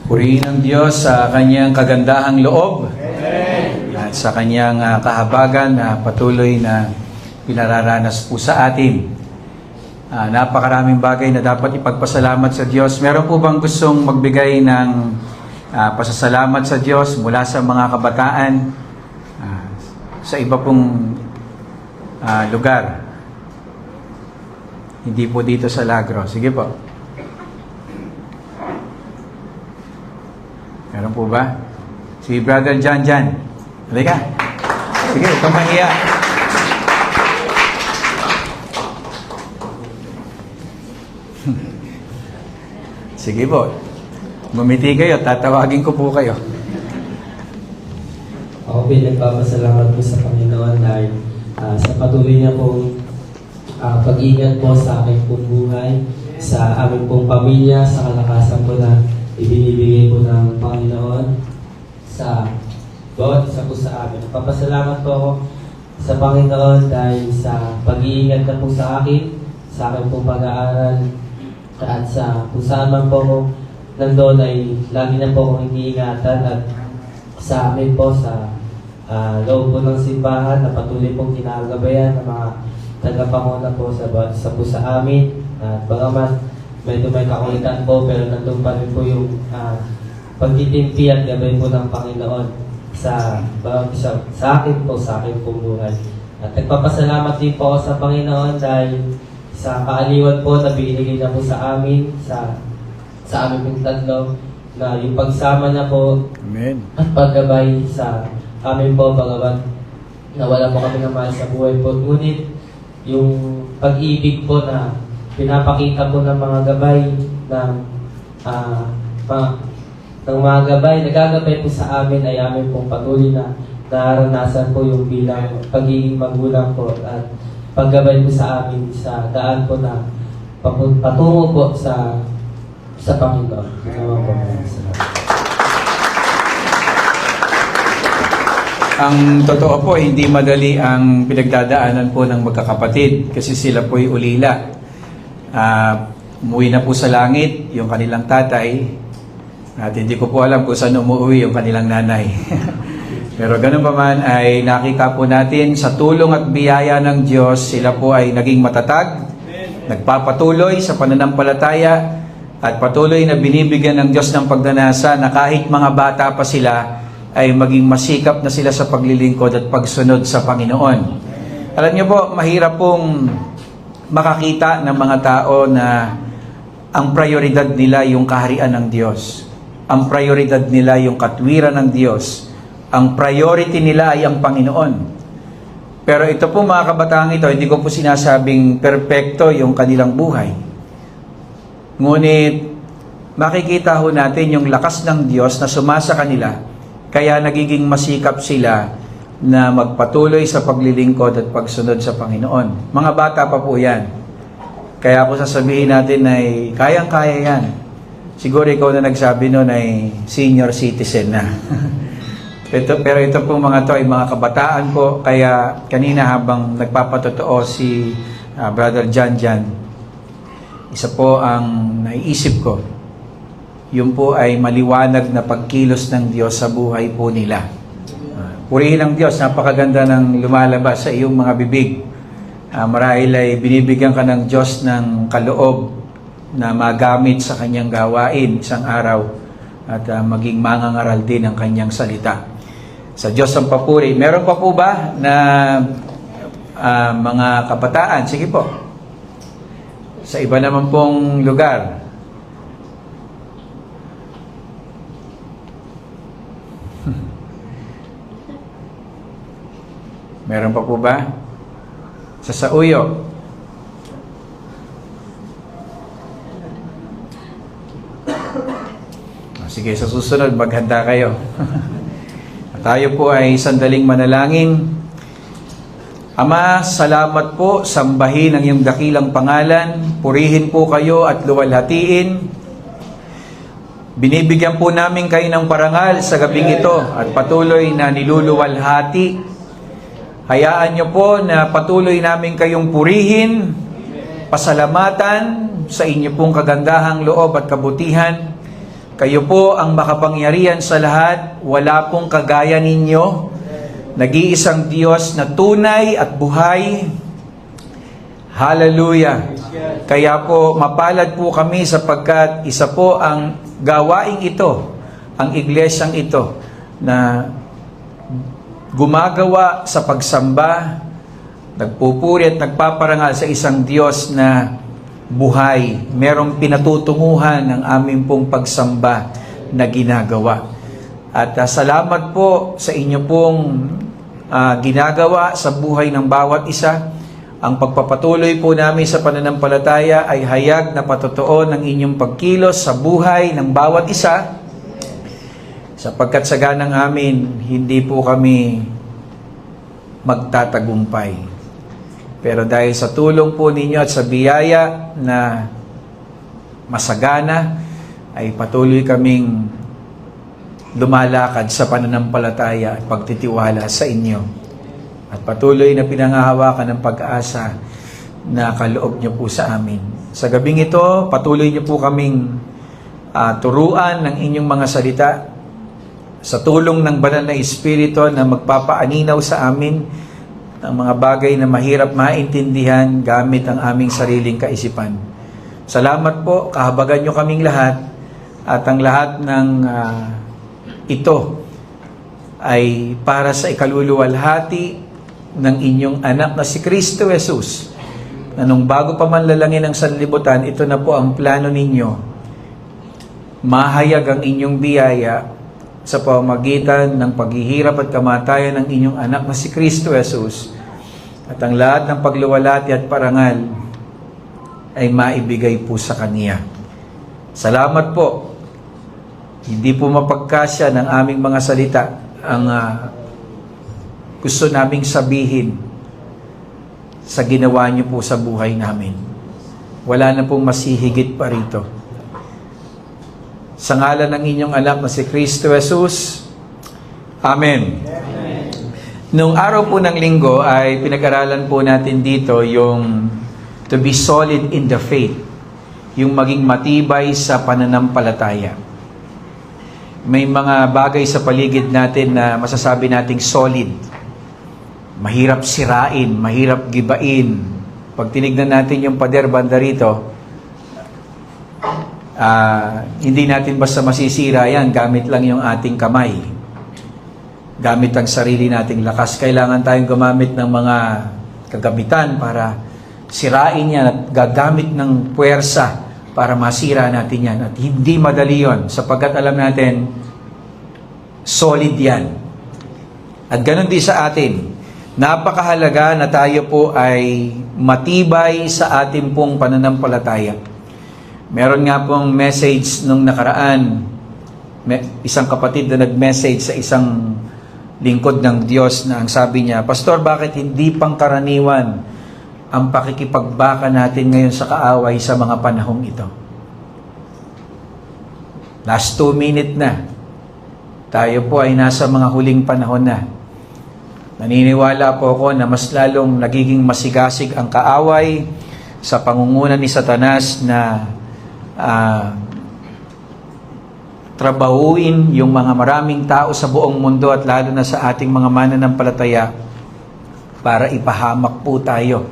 Purihin ang Diyos sa kanyang kagandahang loob. Amen. At sa kanyang kahabagan na patuloy na pinararanas po sa atin. Napakaraming bagay na dapat ipagpasalamat sa Diyos. Meron po bang gustong magbigay ng pasasalamat sa Diyos mula sa mga kabataan sa iba pong lugar? Hindi po dito sa Lagro. Sige po. Meron po ba? Si Brother Jan. Halika. Sige, itong mahiya. Sige po. Gumiti kayo, tatawagin ko po kayo. Ako nagpapasalamat po sa Panginoon dahil sa patuloy niya pong pag-ingat po sa aking pong buhay, sa aming pong pamilya, sa kalakasan po na ibinibigay po ng Panginoon sa bawat isa po sa amin. Nagpapasalamat po ako sa Panginoon dahil sa pag-iingat na po sa akin, sa aking pong pag-aaral, at sa kung saan man po ako nandoon ay lagi na po akong iniingatan, at sa amin po sa loob po ng simbahan na patuloy pong ginagabayan ng mga tagapanguna po sa bawat isa po sa amin. At bagaman medyo may kakulitan po, pero nandun pa rin po yung pagtitimpi at gabay po ng Panginoon sa akin po, sa akin pong buhay. At nagpapasalamat din po ako sa Panginoon dahil sa kaaliwan po na binigay na po sa amin, sa amin pong tatlo, na yung pagsama na po. Amen. At paggabay sa amin po, bagaman na wala po kami ng mahal sa buhay po. Ngunit yung pag-ibig po na pinapakita po ng mga gabay ng mga gabay, nagagabay po sa amin ay amin pong patuloy na naranasan po yung bilang pagiging magulang po at paggabay po sa amin sa daan po na patungo po sa Panginoon. Ang totoo po, hindi madali ang pinagdadaanan po ng magkakapatid kasi sila po'y ulila. Umuwi na po sa langit yung kanilang tatay at hindi ko po alam kung saan umuwi yung kanilang nanay. Pero ganun pa man ay nakita po natin sa tulong at biyaya ng Diyos, sila po ay naging matatag, nagpapatuloy sa pananampalataya at patuloy na binibigyan ng Diyos ng pagdanasa na kahit mga bata pa sila ay maging masikap na sila sa paglilingkod at pagsunod sa Panginoon. Alam niyo po, mahirap pong makakita ng mga tao na ang prioridad nila yung kaharian ng Diyos. Ang prioridad nila yung katwiran ng Diyos. Ang priority nila ay ang Panginoon. Pero ito po mga kabataan ito, hindi ko po sinasabing perpekto yung kanilang buhay. Ngunit makikita ho natin yung lakas ng Diyos na sumasa kanila, kaya nagiging masikap sila na magpatuloy sa paglilingkod at pagsunod sa Panginoon. Mga bata pa po yan. Kaya ako sasabihin natin ay kayang-kaya yan. Siguro ikaw na nagsabi noon ay senior citizen na. Pero ito pong mga to ay mga kabataan po. Kaya kanina habang nagpapatotoo si Brother Jan, isa po ang naiisip ko. Yun po ay maliwanag na pagkilos ng Diyos sa buhay po nila. Purihin ang Diyos, napakaganda ng lumalabas sa iyong mga bibig. Marahil ay binibigyan ka ng Diyos ng kaloob na magamit sa kanyang gawain isang araw at maging mangangaral din ang kanyang salita. Sa Diyos ang papuri. Meron pa po ba na mga kabataan? Sige po. Sa iba naman pong lugar. Meron pa po ba? Sa Sauyo. Sige, sa susunod, maghanda kayo. Tayo po ay sandaling manalangin. Ama, salamat po, sambahin ang iyong dakilang pangalan. Purihin po kayo at luwalhatiin. Binibigyan po namin kayo ng parangal sa gabing ito at patuloy na niluluwalhati. Hayaan niyo po na patuloy namin kayong purihin, pasalamatan sa inyo pong kagandahang loob at kabutihan. Kayo po ang makapangyarihan sa lahat, wala pong kagaya ninyo. Nag-iisang Diyos na tunay at buhay. Hallelujah! Kaya po, mapalad po kami sapagkat isa po ang gawaing ito, ang iglesyang ito, na gumagawa sa pagsamba, nagpupuri at nagpaparangal sa isang Diyos na buhay. Merong pinatutunguhan ng aming pong pagsamba na ginagawa. At salamat po sa inyo pong ginagawa sa buhay ng bawat isa. Ang pagpapatuloy po namin sa pananampalataya ay hayag na patotoo ng inyong pagkilos sa buhay ng bawat isa, sapagkat sa ganang amin, hindi po kami magtatagumpay. Pero dahil sa tulong po ninyo at sa biyaya na masagana, ay patuloy kaming lumalakad sa pananampalataya at pagtitiwala sa inyo. At patuloy na pinangahawakan ng pag-asa na kaloob niyo po sa amin. Sa gabing ito, patuloy niyo po kaming turuan ng inyong mga salita sa tulong ng banal na Espiritu na magpapaaninaw sa amin ng mga bagay na mahirap maintindihan gamit ang aming sariling kaisipan. Salamat po, kahabagan niyo kaming lahat, at ang lahat ng ito ay para sa ikaluluwalhati ng inyong anak na si Kristo Jesus, na nung bago pa man lalangin ang sanlibutan, ito na po ang plano ninyo. Mahayag ang inyong biyaya sa pamamagitan ng paghihirap at kamatayan ng inyong anak na si Kristo Jesus, at ang lahat ng pagluwalhati at parangal ay maibigay po sa Kanya. Salamat po. Hindi po mapagkasya ng aming mga salita ang gusto naming sabihin sa ginawa niyo po sa buhay namin. Wala na pong masihigit pa rito. Sa ngalan ng inyong anak na si Kristo Jesus, Amen. Amen. Noong araw po ng linggo ay pinag-aralan po natin dito yung to be solid in the faith, yung maging matibay sa pananampalataya. May mga bagay sa paligid natin na masasabi nating solid. Mahirap sirain, mahirap gibain. Pag tinignan natin yung pader banda rito, hindi natin basta masisira yan gamit lang yung ating kamay. Gamit ang sarili nating lakas. Kailangan tayong gumamit ng mga kagamitan para sirain yan, at gagamit ng puwersa para masira natin yan. At hindi madali yon, sapagkat alam natin, solid yan. At ganun din sa atin. Napakahalaga na tayo po ay matibay sa ating pong pananampalataya. Meron nga pong message nung nakaraan, isang kapatid na nag-message sa isang lingkod ng Diyos na ang sabi niya, Pastor, bakit hindi pangkaraniwan ang pakikipagbaka natin ngayon sa kaaway sa mga panahong ito? Last 2 minutes na. Tayo po ay nasa mga huling panahon na. Naniniwala po ako na mas lalong nagiging masigasig ang kaaway sa pangunguna ni Satanas na trabahuin yung mga maraming tao sa buong mundo, at lalo na sa ating mga mananampalataya, para ipahamak po tayo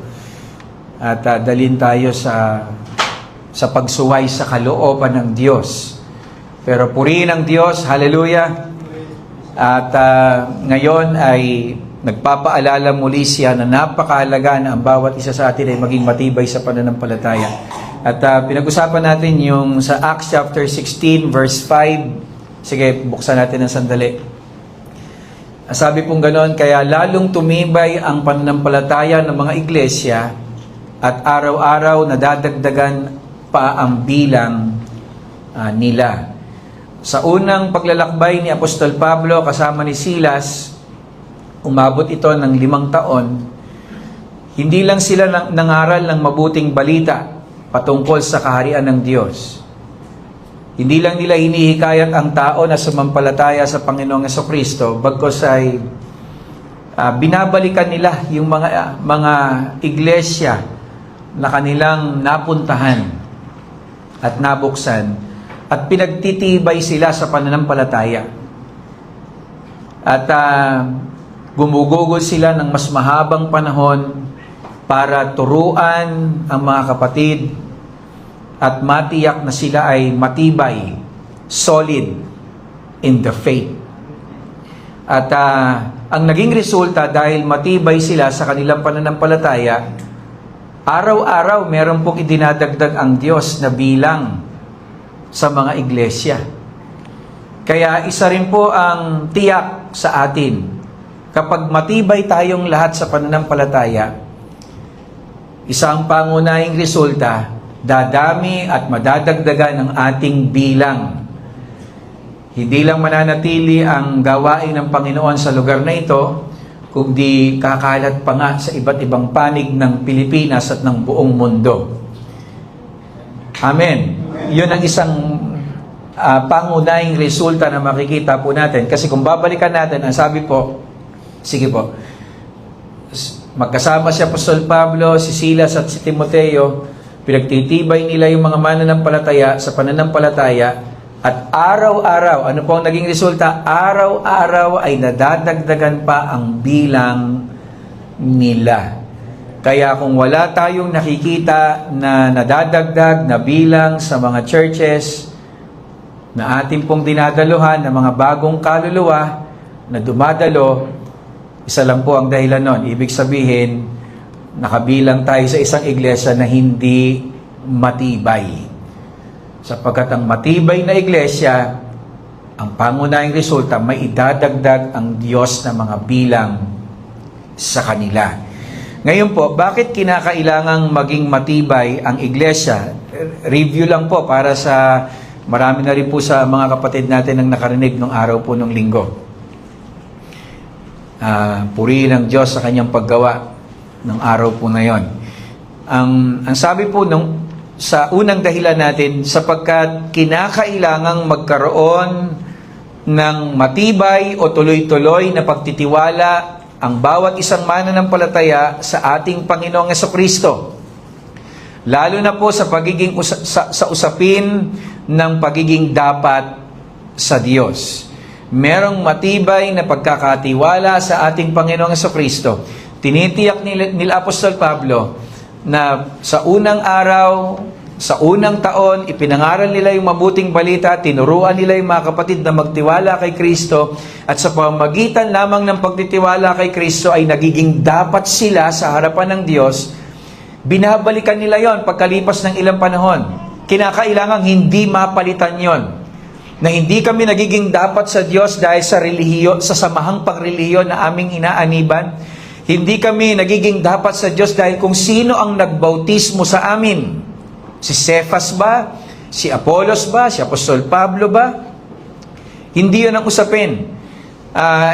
at dalhin tayo sa pagsuway sa kalooban ng Diyos. Pero purihin ang Diyos, hallelujah. At ngayon ay nagpapaalala muli siya na napakahalaga na ang bawat isa sa atin ay maging matibay sa pananampalataya. At pinag-usapan natin yung sa Acts chapter 16 verse 5. Sige, buksan natin ng sandali. Sabi pong ganon, kaya lalong tumibay ang pananampalataya ng mga iglesia, at araw-araw nadadagdagan pa ang bilang nila. Sa unang paglalakbay ni Apostol Pablo kasama ni Silas, umabot ito ng 5 taon. Hindi lang sila nangaral ng mabuting balita patungkol sa kaharian ng Diyos. Hindi lang nila hinihikayat ang tao na sumampalataya sa Panginoong Jesucristo, bagkus ay binabalikan nila yung mga iglesia na kanilang napuntahan at nabuksan at pinagtitibay sila sa pananampalataya. At gumugugol sila ng mas mahabang panahon para turuan ang mga kapatid at matiyak na sila ay matibay, solid in the faith. At ang naging resulta, dahil matibay sila sa kanilang pananampalataya, araw-araw meron pong idinadagdag ang Diyos na bilang sa mga iglesia. Kaya isa rin po ang tiyak sa atin, kapag matibay tayong lahat sa pananampalataya, isang pangunahing resulta, dadami at madadagdagan ang ating bilang. Hindi lang mananatili ang gawain ng Panginoon sa lugar na ito, kundi kakalat pa nga sa iba't ibang panig ng Pilipinas at ng buong mundo. Amen. Yun ang isang pangunahing resulta na makikita po natin. Kasi kung babalikan natin, ang sabi po, sige po, magkasama si Apostol Pablo, si Silas at si Timoteo, pinagtitibay nila yung mga mananampalataya sa pananampalataya, at araw-araw, ano po ang naging resulta? Araw-araw ay nadadagdagan pa ang bilang nila. Kaya kung wala tayong nakikita na nadadagdag na bilang sa mga churches na ating pong dinadaluhan ng mga bagong kaluluwa na dumadalo, isa lang po ang dahilan nun. Ibig sabihin, nakabilang tayo sa isang iglesia na hindi matibay. Sapagkat ang matibay na iglesia, ang pangunahing resulta, may idadagdag ang Diyos na mga bilang sa kanila. Ngayon po, bakit kinakailangang maging matibay ang iglesia? Review lang po para sa marami na rin po sa mga kapatid natin ang nakarinig nung araw po nung linggo. Purihin ang Diyos sa kanyang paggawa ng araw po na yon. Ang sabi po sa unang dahilan natin, sapagkat kinakailangang magkaroon ng matibay o tuloy-tuloy na pagtitiwala ang bawat isang mananampalataya sa ating Panginoong Jesucristo. Lalo na po sa pagiging sa usapin ng pagiging dapat sa Diyos. Merong matibay na pagkakatiwala sa ating Panginoong Jesucristo. Tinitiyak nila Apostol Pablo na sa unang araw, sa unang taon, ipinangaral nila yung mabuting balita, tinuruan nila yung mga kapatid na magtiwala kay Kristo, at sa pamamagitan lamang ng pagtitiwala kay Kristo ay nagiging dapat sila sa harapan ng Diyos. Binabalikan nila yon pagkalipas ng ilang panahon. Kinakailangang hindi mapalitan yon, na hindi kami nagiging dapat sa Diyos dahil sa relihiyo, sa samahang pangrelihiyon na aming inaaniban. Hindi kami nagiging dapat sa Diyos dahil kung sino ang nagbautismo sa amin. Si Cephas ba? Si Apollos ba? Si Apostol Pablo ba? Hindi yun ang usapin.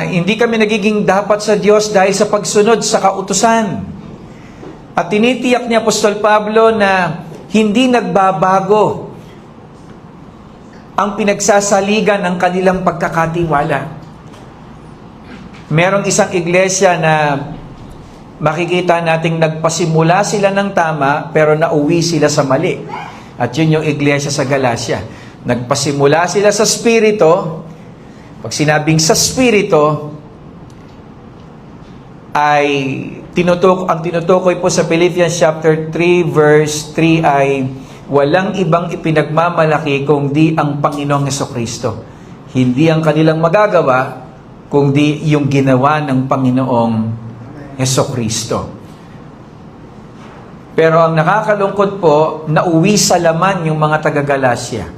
Hindi kami nagiging dapat sa Diyos dahil sa pagsunod sa kautusan. At tinitiyak ni Apostol Pablo na hindi nagbabago ang pinagsasaligan ng kanilang pagkakatiwala. Merong isang iglesia na makikita nating nagpasimula sila ng tama pero nauwi sila sa mali. At yun yung iglesia sa Galacia. Nagpasimula sila sa Spirito. Pag sinabing sa Spirito, ay ang tinutukoy po sa Philippians chapter 3 verse 3 ay walang ibang ipinagmamalaki kundi ang Panginoong Jesucristo. Hindi ang kanilang magagawa kundi yung ginawa ng Panginoong Jesucristo. Pero ang nakakalungkot po, nauwi sa laman yung mga taga-Galacia.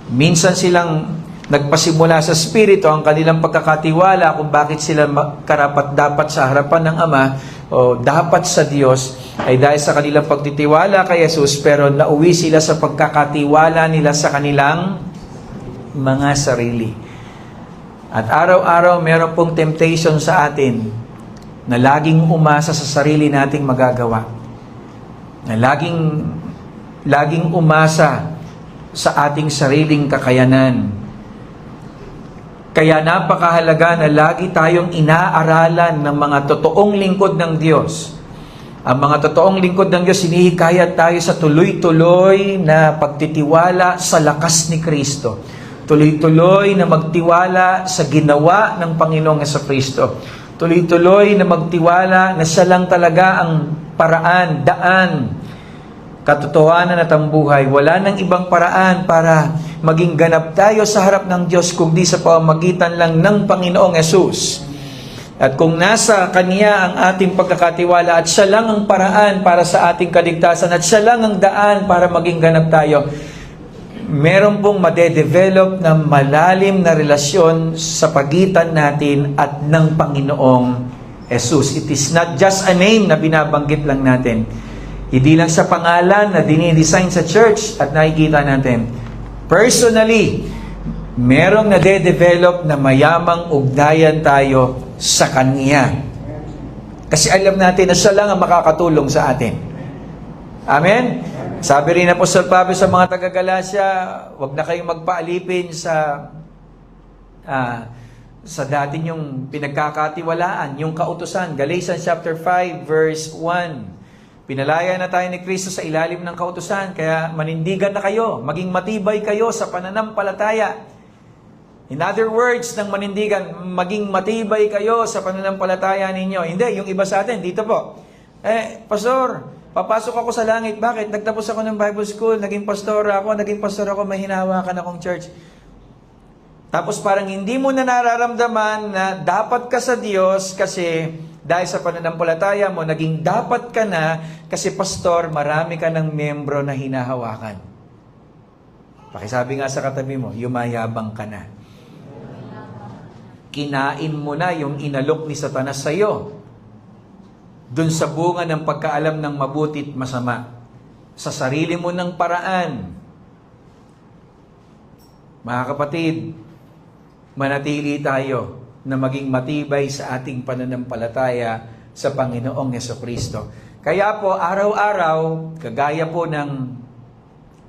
Minsan silang nagpasimula sa Espiritu, ang kanilang pagkakatiwala kung bakit sila karapat-dapat sa harapan ng Ama o dapat sa Diyos ay dahil sa kanilang pagtitiwala kay Jesus, pero nauwi sila sa pagkakatiwala nila sa kanilang mga sarili. At araw-araw meron pong temptation sa atin na laging umasa sa sarili nating magagawa. Na laging umasa sa ating sariling kakayanan. Kaya napakahalaga na lagi tayong inaaralan ng mga totoong lingkod ng Diyos Ang mga totoong lingkod ng Diyos, hinihikayat tayo sa tuloy-tuloy na pagtitiwala sa lakas ni Kristo. Tuloy-tuloy na magtiwala sa ginawa ng Panginoong Jesucristo. Tuloy-tuloy na magtiwala na siya lang talaga ang paraan, daan, katotohanan at ang buhay. Wala nang ibang paraan para maging ganap tayo sa harap ng Diyos kundi sa pamamagitan lang ng Panginoong Yesus. At kung nasa Kanya ang ating pagkakatiwala at siya lang ang paraan para sa ating kaligtasan at siya lang ang daan para maging ganap tayo, meron pong madedevelop na malalim na relasyon sa pagitan natin at ng Panginoong Jesus. It is not just a name na binabanggit lang natin. Hindi lang sa pangalan na dinidesign sa church at nakikita natin. Personally, merong nade-develop na mayamang ugnayan tayo sa Kanya. Kasi alam natin na siya lang ang makakatulong sa atin. Amen? Sabi rin Apostol Pablo sa mga taga-Galacia, huwag na kayong magpaalipin sa dati niyong pinagkakatiwalaan, yung kautusan. Galatians chapter 5, verse 1. Pinalaya na tayo ni Kristo sa ilalim ng kautusan, kaya manindigan na kayo, maging matibay kayo sa pananampalataya. In other words, ng manindigan, maging matibay kayo sa pananampalataya ninyo. Hindi, yung iba sa atin, dito po. Pastor, papasok ako sa langit. Bakit? Nagtapos ako ng Bible school, naging pastor ako, may hinahawakan akong church. Tapos parang hindi mo na nararamdaman na dapat ka sa Diyos kasi dahil sa pananampalataya mo, naging dapat ka na kasi pastor, marami ka ng membro na hinahawakan. Pakisabi nga sa katabi mo, yumayabang ka na. Kinain mo na yung inalok ni Satanas sa iyo. Dun sa bunga ng pagkaalam ng mabuti at masama. Sa sarili mo ng paraan. Mga kapatid, manatili tayo na maging matibay sa ating pananampalataya sa Panginoong Jesucristo. Kaya po, araw-araw, kagaya po ng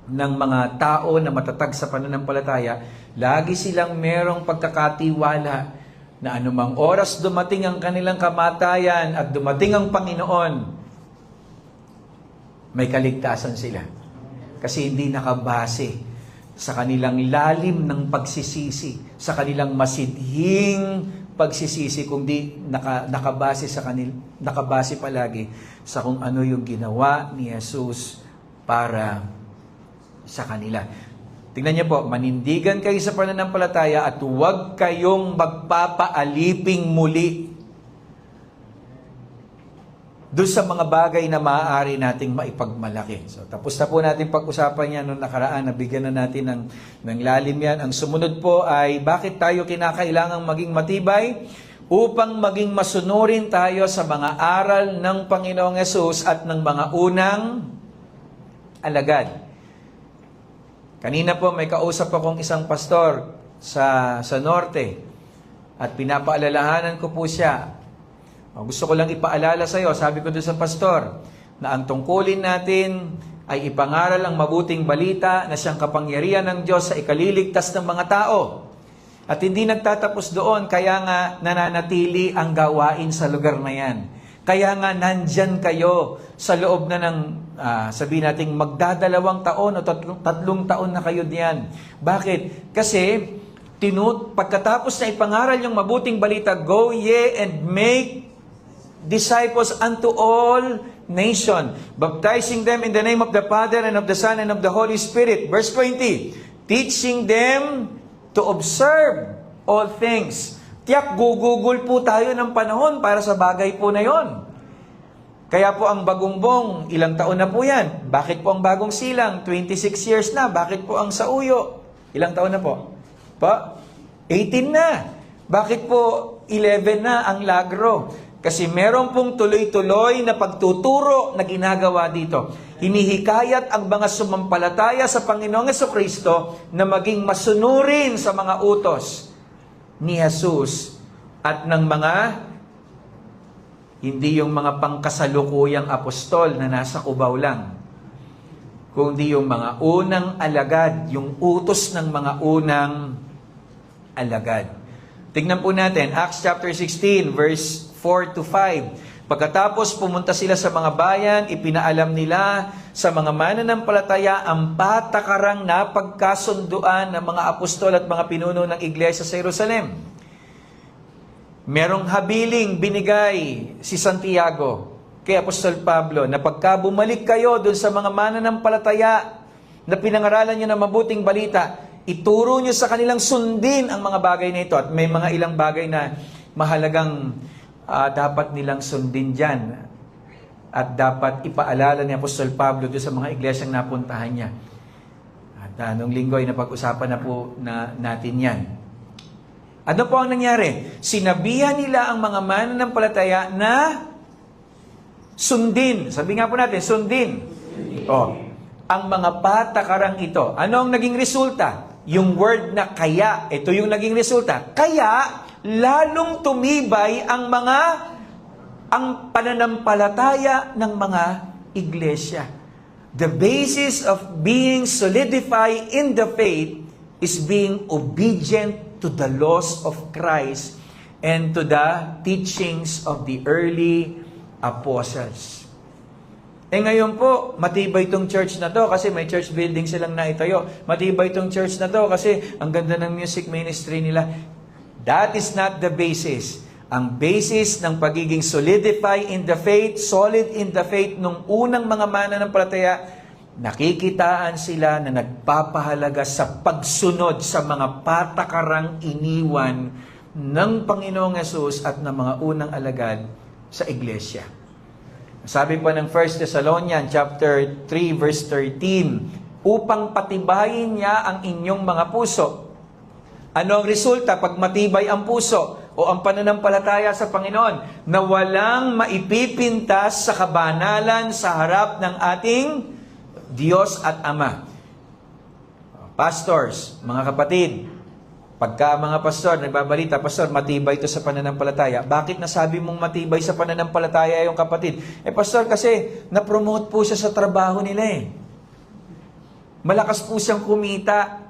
mga tao na matatag sa pananampalataya, lagi silang merong pagkakatiwala na anumang oras dumating ang kanilang kamatayan at dumating ang Panginoon, may kaligtasan sila. Kasi hindi nakabase sa kanilang lalim ng pagsisisi, sa kanilang masidhing pagsisisi, kundi nakabase palagi sa kung ano yung ginawa ni Jesus para sa kanila. Tingnan niyo po, manindigan kayo sa pananampalataya at huwag kayong magpapaaliping muli doon sa mga bagay na maaari nating maipagmalaki. So, tapos na po natin pag-usapan yan noong nakaraan, nabigyan na natin ng lalim yan. Ang sumunod po ay, bakit tayo kinakailangang maging matibay? Upang maging masunurin tayo sa mga aral ng Panginoong Yesus at ng mga unang alagad. Kanina po may kausap akong isang pastor sa norte at pinapaalalahanan ko po siya. Gusto ko lang ipaalala sa iyo, sabi ko doon sa pastor, na ang tungkulin natin ay ipangaral ang mabuting balita na siyang kapangyarihan ng Diyos sa ikaliligtas ng mga tao. At hindi nagtatapos doon, kaya nga nananatili ang gawain sa lugar na yan. Kaya nga nandyan kayo sa loob na ng, sabihin natin, magdadalawang taon o 3 taon na kayo diyan. Bakit? Kasi, pagkatapos na ipangaral yung mabuting balita, go ye and make disciples unto all nation, baptizing them in the name of the Father and of the Son and of the Holy Spirit. Verse 20, teaching them to observe all things. Tiyak, gugugol po tayo ng panahon para sa bagay po na yon. Kaya po ang bagongbong, ilang taon na po yan. Bakit po ang bagong silang? 26 years na. Bakit po ang sauyo? Ilang taon na po? 18 na. Bakit po 11 na ang lagro? Kasi meron pong tuloy-tuloy na pagtuturo na ginagawa dito. Hinihikayat ang mga sumampalataya sa Panginoong Jesucristo na maging masunurin sa mga utos ni Jesus at ng mga hindi yung mga pangkasalukuyang apostol na nasa kubaw lang, kundi yung mga unang alagad, yung utos ng mga unang alagad. Tignan po natin, Acts chapter 16, verse 4 to 5. Pagkatapos pumunta sila sa mga bayan, ipinaalam nila sa mga mananampalataya ang patakarang napagkasunduan ng mga apostol at mga pinuno ng iglesia sa Jerusalem. Merong habiling binigay si Santiago kay Apostol Pablo na pagka bumalik kayo dun sa mga mananampalataya na pinangaralan nyo ng mabuting balita, ituro nyo sa kanilang sundin ang mga bagay na ito. At may mga ilang bagay na mahalagang dapat nilang sundin dyan. At dapat ipaalala ni Apostol Pablo doon sa mga iglesyang napuntahan niya. At nung linggo ay napag-usapan na po natin yan. Ano po ang nangyari? Sinabihan nila ang mga mananampalataya na sundin. Sabi nga po natin, sundin. Ang mga patakarang ito. Ano ang naging resulta? Yung word na kaya. Ito yung naging resulta. Kaya, lalong tumibay ang pananampalataya ng mga iglesia. The basis of being solidified in the faith is being obedient to the laws of Christ and to the teachings of the early apostles. Ngayon po, matibay itong church na to kasi may church building silang naitayo. Matibay itong church na to kasi ang ganda ng music ministry nila. That is not the basis. Ang basis ng pagiging solidify in the faith, solid in the faith, nung unang mga mananampalataya, nakikitaan sila na nagpapahalaga sa pagsunod sa mga patakarang iniwan ng Panginoong Yesus at ng mga unang alagad sa iglesia. Sabi pa ng 1 Thessalonians chapter 3 verse 13, upang patibayin niya ang inyong mga puso. Ano ang resulta pag matibay ang puso o ang pananampalataya sa Panginoon? Na walang maipipintas sa kabanalan sa harap ng ating Diyos at Ama. Pastors, mga kapatid, pagka mga pastor, nagbabalita, pastor, matibay ito sa pananampalataya. Bakit nasabi mong matibay sa pananampalataya yung kapatid? Pastor, kasi na-promote po siya sa trabaho nila Malakas po siyang kumita.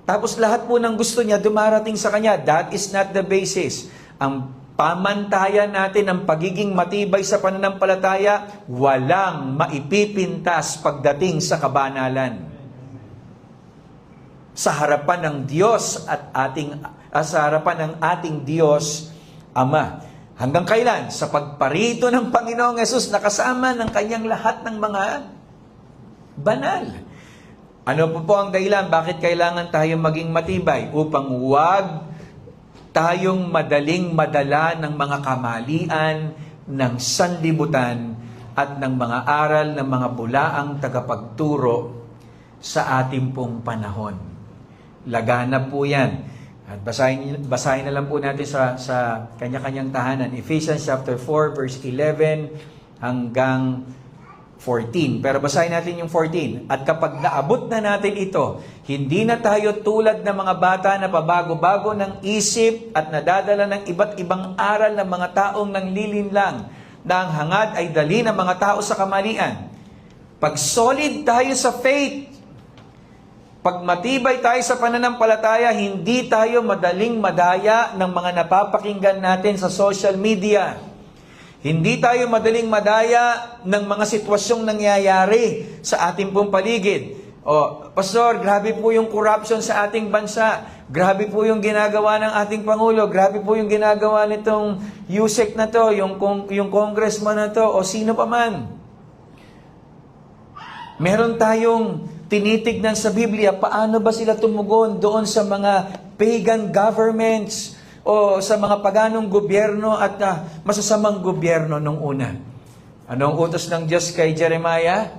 Tapos lahat po ng gusto niya dumarating sa kanya. That is not the basis. Ang pamantayan natin ng pagiging matibay sa pananampalataya, walang maipipintas pagdating sa kabanalan. Sa harapan ng Diyos at sa harapan ng ating Diyos Ama. Hanggang kailan? Sa pagparito ng Panginoong Yesus na kasama ng kanyang lahat ng mga banal. Ano po ang dahilan? Bakit kailangan tayong maging matibay? Upang huwag tayong madaling madala ng mga kamalian, ng sanlibutan, at ng mga aral ng mga bulaang tagapagturo sa ating pong panahon. Laganap po yan. At basahin na lang po natin sa kanya-kanyang tahanan. Ephesians chapter 4 verse 11 hanggang 14. Pero basahin natin yung 14. At kapag naabot na natin ito, hindi na tayo tulad ng mga bata na pabago-bago ng isip at nadadala ng iba't ibang aral ng mga taong nanglilinlang na ang hangad ay dali ng mga tao sa kamalian. Pag solid tayo sa faith, pag matibay tayo sa pananampalataya, hindi tayo madaling madaya ng mga napapakinggan natin sa social media. Hindi tayo madaling madaya ng mga sitwasyong nangyayari sa ating pong paligid. Pastor, grabe po yung corruption sa ating bansa. Grabe po yung ginagawa ng ating Pangulo. Grabe po yung ginagawa nitong USEC na to, yung congressman na to, o sino pa man. Meron tayong tinitignan sa Biblia, paano ba sila tumugon doon sa mga pagan governments o sa mga paganong gobyerno at masasamang gobyerno nung una. Anong utos ng Diyos kay Jeremiah?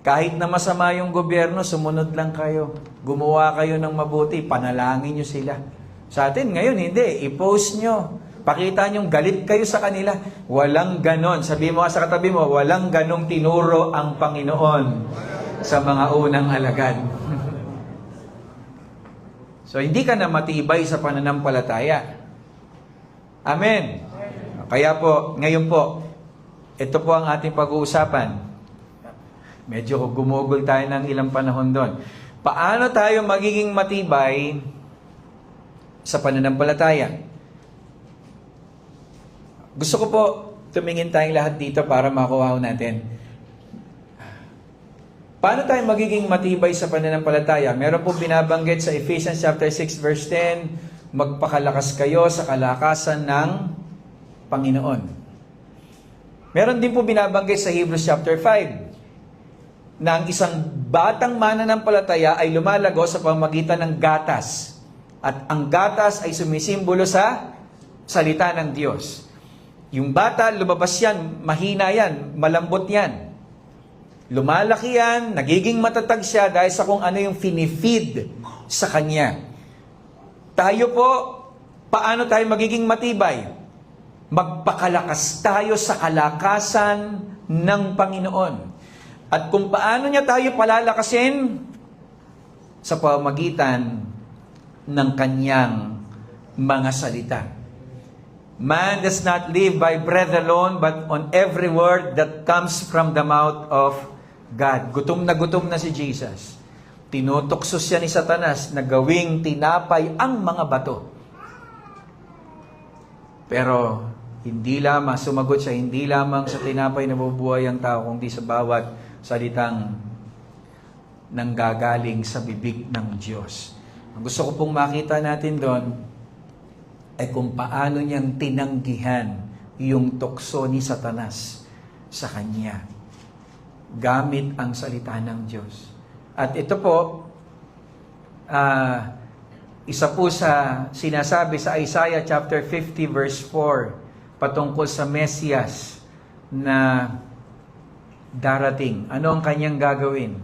Kahit na masama yung gobyerno, sumunod lang kayo. Gumawa kayo ng mabuti, panalangin nyo sila. Sa atin ngayon, hindi. I-post nyo. Pakita nyo, galit kayo sa kanila. Walang ganon. Sabi mo sa katabi mo, walang ganong tinuro ang Panginoon sa mga unang alagad. So, hindi ka na matibay sa pananampalataya. Amen. Kaya po, ngayon po, ito po ang ating pag-uusapan. Medyo gumugol tayo ng ilang panahon doon. Paano tayo magiging matibay sa pananampalataya? Gusto ko po tumingin tayong lahat dito para makuha natin. Paano tayo magiging matibay sa pananampalataya? Meron pong binabanggit sa Ephesians chapter 6 verse 10, magpakalakas kayo sa kalakasan ng Panginoon. Meron din po binabanggit sa Hebrews chapter 5 na ang isang batang mananampalataya ay lumalago sa pamamagitan ng gatas. At ang gatas ay sumisimbolo sa salita ng Diyos. Yung bata, lumabas yan, mahina yan, malambot yan. Lumalaki yan, nagiging matatag siya dahil sa kung ano yung finifeed sa kanya. Tayo po, paano tayo magiging matibay? Magpakalakas tayo sa kalakasan ng Panginoon. At kung paano niya tayo palalakasin? Sa pamamagitan ng kanyang mga salita. Man does not live by bread alone, but on every word that comes from the mouth of God. Gutom na si Jesus. Tinutokso siya ni Satanas na gawing tinapay ang mga bato. Pero hindi lamang, sumagot siya, hindi lamang sa tinapay na bubuhay ang tao, kundi sa bawat salitang nanggagaling sa bibig ng Diyos. Ang gusto ko pong makita natin doon ay kung paano niyang tinanggihan yung tukso ni Satanas sa kanya gamit ang salita ng Diyos. At ito po, isa po sa sinasabi sa Isaiah chapter 50 verse 4 patungkol sa Mesiyas na darating. Ano ang kanyang gagawin?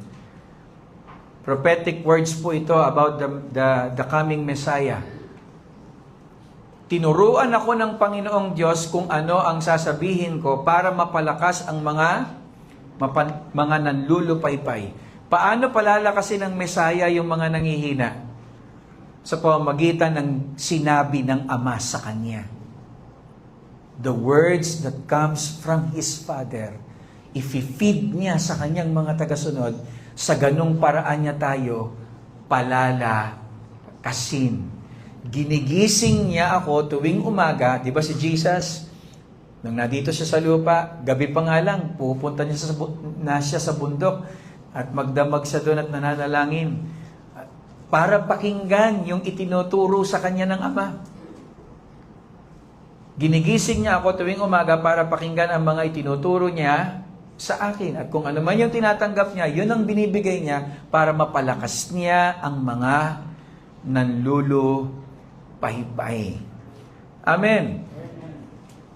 Prophetic words po ito about the coming Messiah. Tinuruan ako ng Panginoong Diyos kung ano ang sasabihin ko para mapalakas ang mga nanlulupaypay. Paano palalakasin ng Messiah yung mga nangihina? Sa pamamagitan ng sinabi ng Ama sa Kanya. The words that comes from His Father, i-feed niya sa Kanyang mga tagasunod, sa ganung paraan niya tayo palalakasin. Ginigising niya ako tuwing umaga, di ba si Jesus, nung nandito siya sa lupa, gabi pa nga lang, pupunta siya sa bundok at magdamag siya doon at nananalangin para pakinggan yung itinuturo sa kanya ng Ama. Ginigising niya ako tuwing umaga para pakinggan ang mga itinuturo niya sa akin. At kung ano man yung tinatanggap niya, yun ang binibigay niya para mapalakas niya ang mga nanlulupaypay. Amen.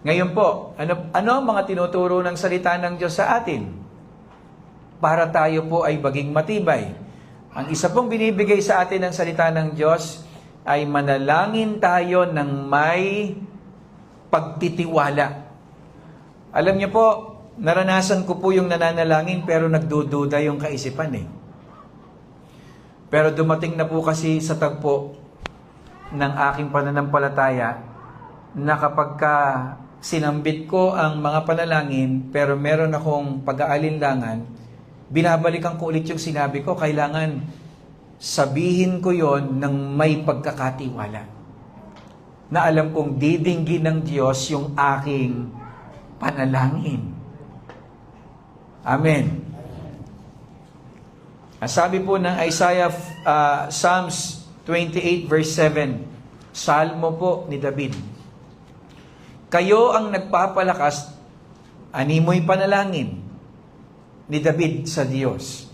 Ngayon po, ano ang mga tinuturo ng salita ng Diyos sa atin? Para tayo po ay maging matibay. Ang isa pong binibigay sa atin ng salita ng Diyos ay manalangin tayo ng may pagtitiwala. Alam niyo po, naranasan ko po yung nananalangin pero nagdududa yung kaisipan eh. Pero dumating na po kasi sa tagpo ng aking pananampalataya na kapag sinambit ko ang mga panalangin pero meron akong pag-aalinlangan, binabalikan ko ulit yung sinabi ko, kailangan sabihin ko yon ng may pagkakatiwala. Na alam kong didinggin ng Diyos yung aking panalangin. Amen. Sabi po ng Isaiah, Psalms 28 verse 7, Salmo po ni David. Kayo ang nagpapalakas, animoy panalangin ni David sa Diyos.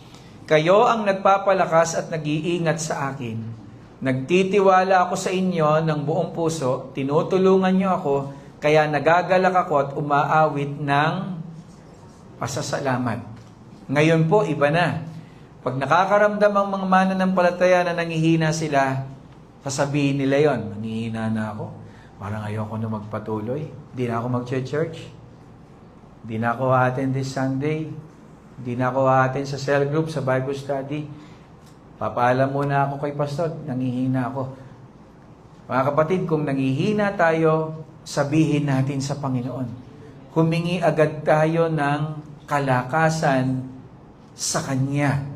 Kayo ang nagpapalakas at nag-iingat sa akin. Nagtitiwala ako sa inyo ng buong puso, tinutulungan niyo ako, kaya nagagalak ako at umaawit ng pasasalamat. Ngayon po, iba na. Pag nakakaramdam ang mga mananampalataya na nangihina sila, sasabihin nila yon, nangihina na ako. Parang ayoko na magpatuloy. Hindi na ako mag-church. Hindi na ako attend this Sunday. Hindi na ako attend sa cell group, sa Bible study. Papaalam muna ako kay pastor, nangihina ako. Mga kapatid, kung nangihina tayo, sabihin natin sa Panginoon. Humingi agad tayo ng kalakasan sa Kanya.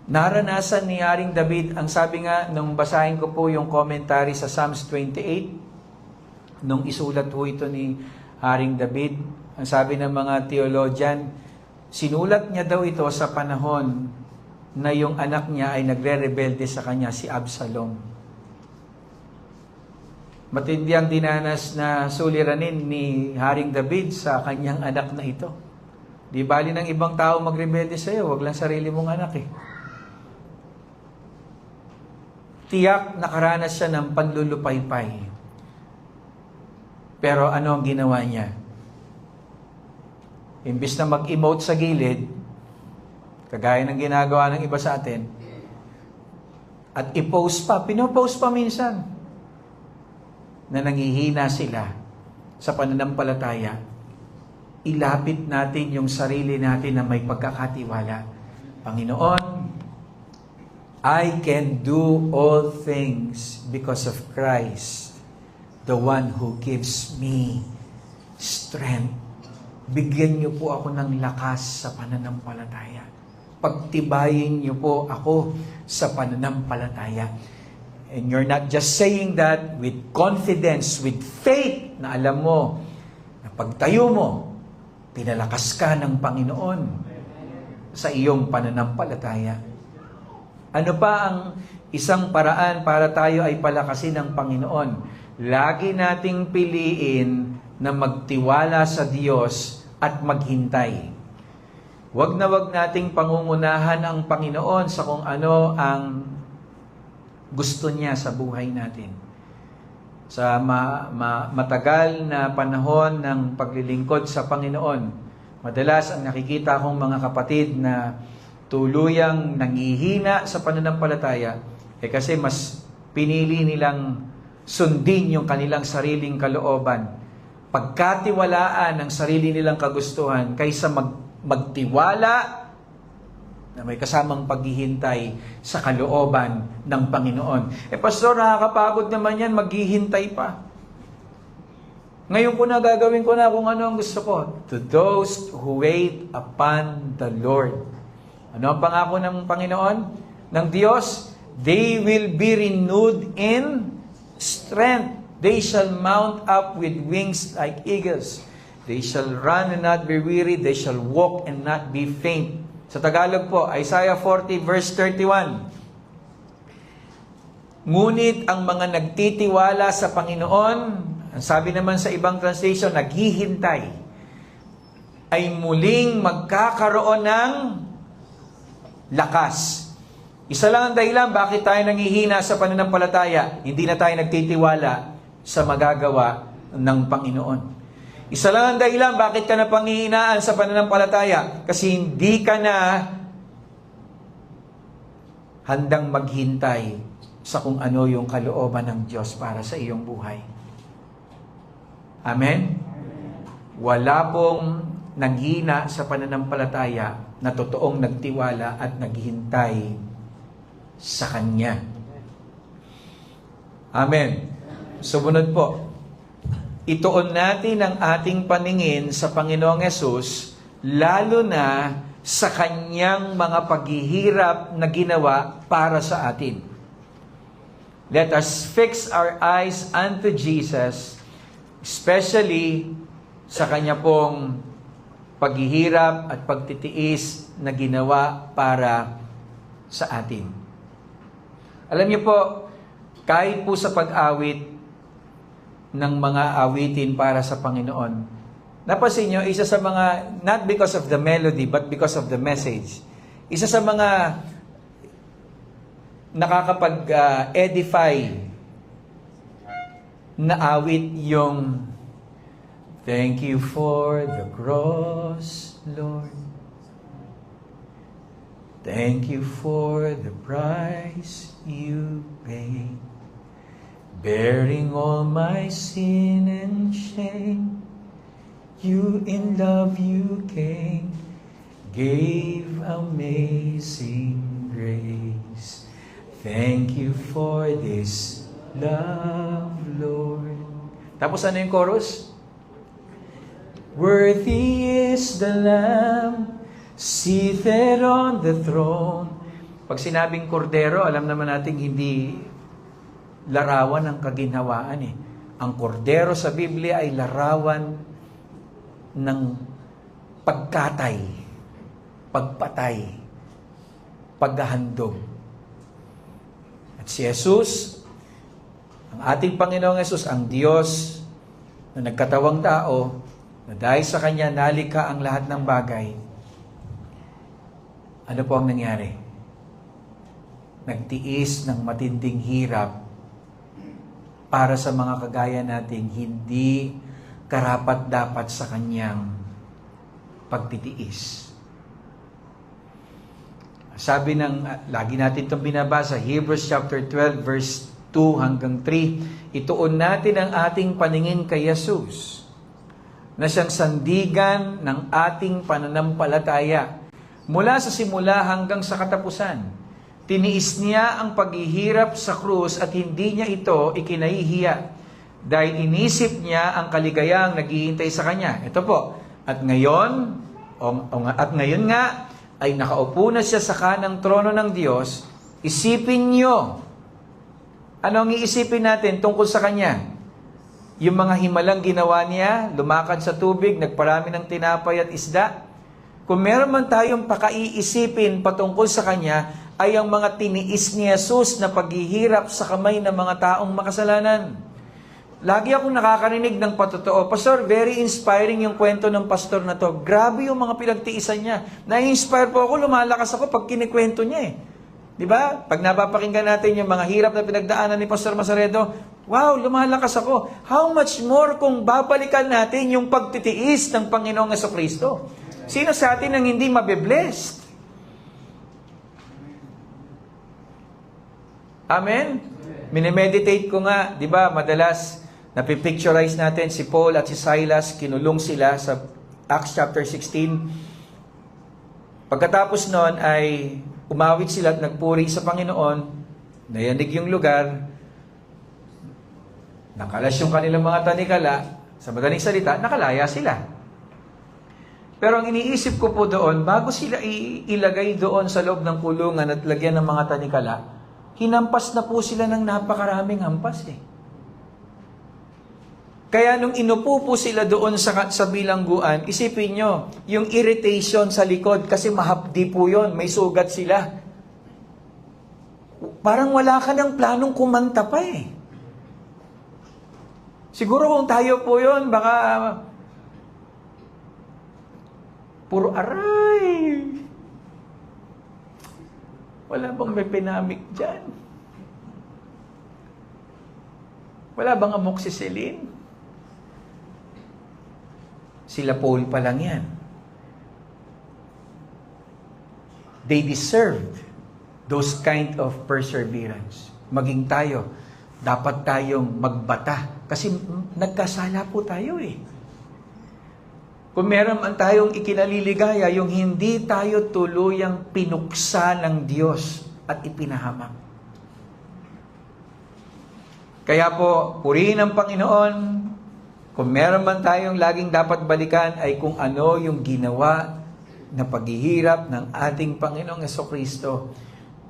Naranasan ni Haring David, ang sabi nga, nung basahin ko po yung commentary sa Psalms 28, nung isulat ho ito ni Haring David, ang sabi ng mga theologian, sinulat niya daw ito sa panahon na yung anak niya ay nagre-rebelde sa kanya, si Absalom. Matindi ang dinanas na suliranin ni Haring David sa kanyang anak na ito. Di bali ng ibang tao magrebelde sa iyo, wag lang sarili mong anak eh. Tiyak nakaranas siya ng panlulupaypay. Pero ano ang ginawa niya? Imbis na mag-emote sa gilid, kagaya ng ginagawa ng iba sa atin, at i-post pa, pinopost pa minsan, na nangihina sila sa pananampalataya, ilapit natin yung sarili natin na may pagkakatiwala. Panginoon, I can do all things because of Christ, the one who gives me strength. Bigyan niyo po ako ng lakas sa pananampalataya. Pagtibayin niyo po ako sa pananampalataya. And you're not just saying that with confidence, with faith, na alam mo, na pagtayo mo, pinalakas ka ng Panginoon sa iyong pananampalataya. Ano pa ang isang paraan para tayo ay palakasin ng Panginoon? Lagi nating piliin na magtiwala sa Diyos at maghintay. Huwag na huwag nating pangungunahan ang Panginoon sa kung ano ang gusto niya sa buhay natin. Sa matagal na panahon ng paglilingkod sa Panginoon, madalas ang nakikita kong mga kapatid na tuluyang nangihina sa pananampalataya, kasi mas pinili nilang sundin yung kanilang sariling kalooban, pagkatiwalaan ang sarili nilang kagustuhan, kaysa magtiwala na may kasamang paghihintay sa kalooban ng Panginoon. Pastor, nakakapagod naman yan, maghihintay pa. Ngayon ko na gagawin ko na kung ano ang gusto ko. To those who wait upon the Lord. Ano ang pangako ng Panginoon? Ng Diyos? They will be renewed in strength. They shall mount up with wings like eagles. They shall run and not be weary. They shall walk and not be faint. Sa Tagalog po, Isaiah 40 verse 31. Ngunit ang mga nagtitiwala sa Panginoon, ang sabi naman sa ibang translation, naghihintay, ay muling magkakaroon ng lakas. Isa lang ang dahilan bakit tayo nangihina sa pananampalataya. Hindi na tayo nagtitiwala sa magagawa ng Panginoon. Isa lang ang dahilan bakit ka na panghihinaan sa pananampalataya. Kasi hindi ka na handang maghintay sa kung ano yung kalooban ng Diyos para sa iyong buhay. Amen? Wala pong nanghina sa pananampalataya na totoong nagtiwala at naghintay sa Kanya. Amen. Sumunod po, ituon natin ang ating paningin sa Panginoong Hesus, lalo na sa Kanyang mga paghihirap na ginawa para sa atin. Let us fix our eyes unto Jesus, especially sa Kanya pong paghihirap at pagtitiis na ginawa para sa atin. Alam niyo po, kahit po sa pag-awit ng mga awitin para sa Panginoon, napansin niyo, isa sa mga, not because of the melody, but because of the message, isa sa mga nakakapag-edify na awit yung Thank you for the cross, Lord. Thank you for the price you paid, bearing all my sin and shame. You in love you came, gave amazing grace. Thank you for this love, Lord. Tapos ano yung chorus? Worthy is the Lamb seated on the throne. Pag sinabing kordero, alam naman natin hindi larawan ng kaginhawaan eh. Ang kordero sa Biblia ay larawan ng pagkatay, pagpatay, paghahandog. At si Jesus, ang ating Panginoong Jesus, ang Diyos na nagkatawang tao, na dahil sa Kanya nalikha ang lahat ng bagay, ano po ang nangyari? Nagtiis ng matinding hirap para sa mga kagaya nating hindi karapat-dapat sa Kanyang pagtitiis. Sabi lagi natin itong binabasa, Hebrews chapter 12, verse 2 hanggang 3, ituon natin ang ating paningin kay Jesus, na siyang sandigan ng ating pananampalataya. Mula sa simula hanggang sa katapusan, tiniis niya ang paghihirap sa krus at hindi niya ito ikinahihiya, dahil inisip niya ang kaligayang naghihintay sa kanya. Ito po, at ngayon nga, ay nakaupo na siya sa kanang trono ng Diyos. Isipin niyo, ano ang iisipin natin tungkol sa Kanya? Yung mga himalang ginawa niya, lumakad sa tubig, nagparami ng tinapay at isda. Kung meron man tayong pakaiisipin patungkol sa Kanya, ay ang mga tiniis ni Jesus na paghihirap sa kamay ng mga taong makasalanan. Lagi akong nakakarinig ng patotoo. Pastor, very inspiring yung kwento ng pastor na to. Grabe yung mga pinagtiisan niya. Na-inspire po ako, lumalakas ako pag kinikwento niya eh. Di ba? Pag napapakinggan natin yung mga hirap na pinagdaanan ni Pastor Masaredo, wow, lumalakas ako. How much more kung babalikan natin yung pagtitiis ng Panginoong Jesucristo? Sino sa atin ang hindi mabiblessed? Amen? Minimeditate ko nga, di ba, madalas napipicturize natin si Paul at si Silas, kinulong sila sa Acts chapter 16. Pagkatapos noon ay umawit sila at nagpuri sa Panginoon, nayanig yung lugar, nakalas yung kanilang mga tanikala, sa madaling salita, nakalaya sila. Pero ang iniisip ko po doon, bago sila ilagay doon sa loob ng kulungan at lagyan ng mga tanikala, hinampas na po sila ng napakaraming hampas eh. Kaya nung inupo po sila doon sa bilangguan, isipin nyo, yung irritation sa likod, kasi mahapdi po yun, may sugat sila. Parang wala ka ng planong kumanta pa eh. Siguro kung tayo po yun, baka puro aray. Wala bang may pinamik dyan? Wala bang amoxicillin? Sila Paul pa lang yan. They deserved those kind of perseverance. Maging tayo, dapat tayong magbata. Kasi nagkasala po tayo eh. Kung meron man tayong ikinaliligaya, yung hindi tayo tuluyang pinuksa ng Diyos at ipinahamak. Kaya po, purihin ang Panginoon. Kung meron man tayong laging dapat balikan ay kung ano yung ginawa na paghihirap ng ating Panginoong Jesucristo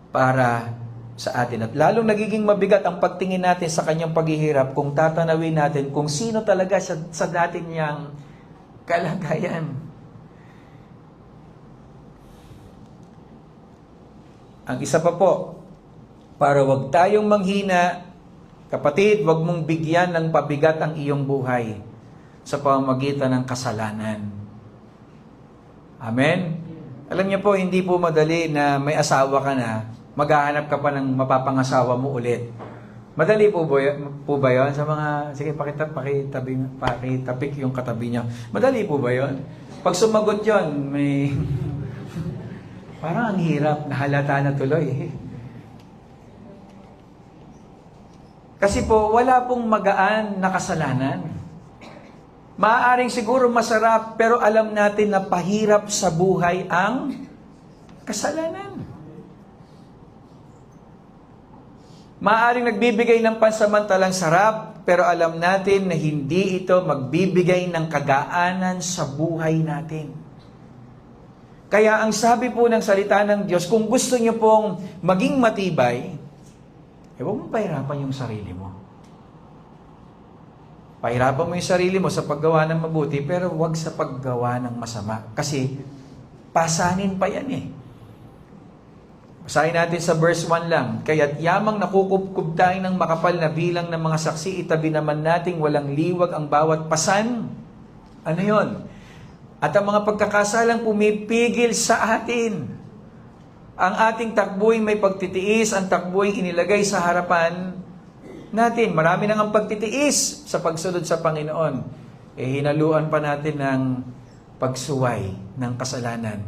para sa atin. At lalong nagiging mabigat ang pagtingin natin sa kanyang paghihirap kung tatanawin natin kung sino talaga sa dati niyang kalagayan. Ang isa pa po, para wag tayong manghina, kapatid, wag mong bigyan ng pabigat ang iyong buhay sa pamamagitan ng kasalanan. Amen? Alam niyo po, hindi po madali na may asawa ka na, maghahanap ka pa ng mapapangasawa mo ulit. Madali po ba yun? Sa mga, sige, pakitapik yung katabi niya. Madali po ba yun? Pag sumagot yun, may, parang ang hirap, nahalata na tuloy. Kasi po, wala pong magaan na kasalanan. Maaaring siguro masarap, pero alam natin na pahirap sa buhay ang kasalanan. Maaaring nagbibigay ng pansamantalang sarap, pero alam natin na hindi ito magbibigay ng kagaanan sa buhay natin. Kaya ang sabi po ng salita ng Diyos, kung gusto niyo pong maging matibay, huwag mong pahirapan yung sarili mo. Pahirapan mo yung sarili mo sa paggawa ng mabuti, pero wag sa paggawa ng masama. Kasi, pasanin pa yan eh. Basahin natin sa verse 1 lang. Kaya't yamang nakukubkub tayo ng makapal na bilang ng mga saksi, itabi naman nating walang liwag ang bawat pasan. Ano yon? At ang mga pagkakasalang pumipigil sa atin. Ang ating takbuhin may pagtitiis, ang takbuhin inilagay sa harapan natin. Marami nang ang pagtitiis sa pagsunod sa Panginoon. Hinaluan pa natin ng pagsuway ng kasalanan.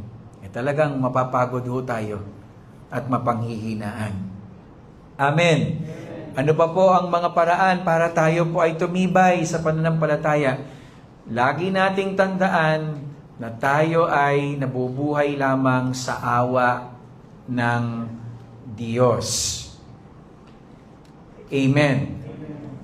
Talagang mapapagod ho tayo at mapanghihinaan. Amen. Ano pa po ang mga paraan para tayo po ay tumibay sa pananampalataya? Lagi nating tandaan na tayo ay nabubuhay lamang sa awa ng Diyos. Amen.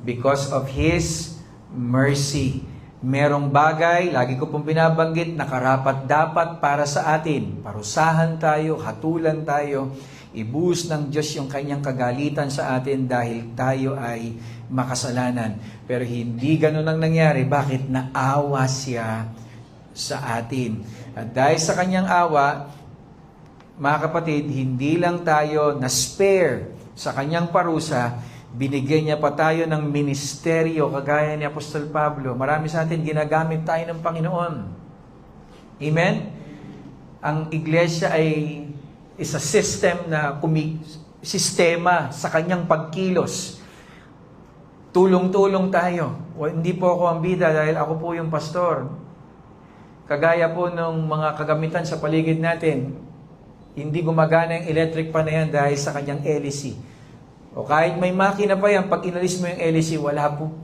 Because of His mercy. Merong bagay, lagi ko pong binabanggit, na karapat-dapat para sa atin. Parusahan tayo, hatulan tayo, ibuhos ng Diyos yung kanyang kagalitan sa atin dahil tayo ay makasalanan. Pero hindi ganun ang nangyari. Bakit? Naawa siya sa atin. At dahil sa kanyang awa, mga kapatid, hindi lang tayo na-spare sa kanyang parusa, binigyan niya pa tayo ng ministeryo kagaya ni Apostol Pablo. Marami sa atin ginagamit tayo ng Panginoon. Amen? Ang iglesia ay isa system na sistema sa kanyang pagkilos. Tulong-tulong tayo. Hindi po ako ang bida dahil ako po yung pastor. Kagaya po ng mga kagamitan sa paligid natin, hindi gumagana yung electric pan na yan dahil sa kanyang LEC. O kahit may makina pa yan, pag inalis mo yung LEC,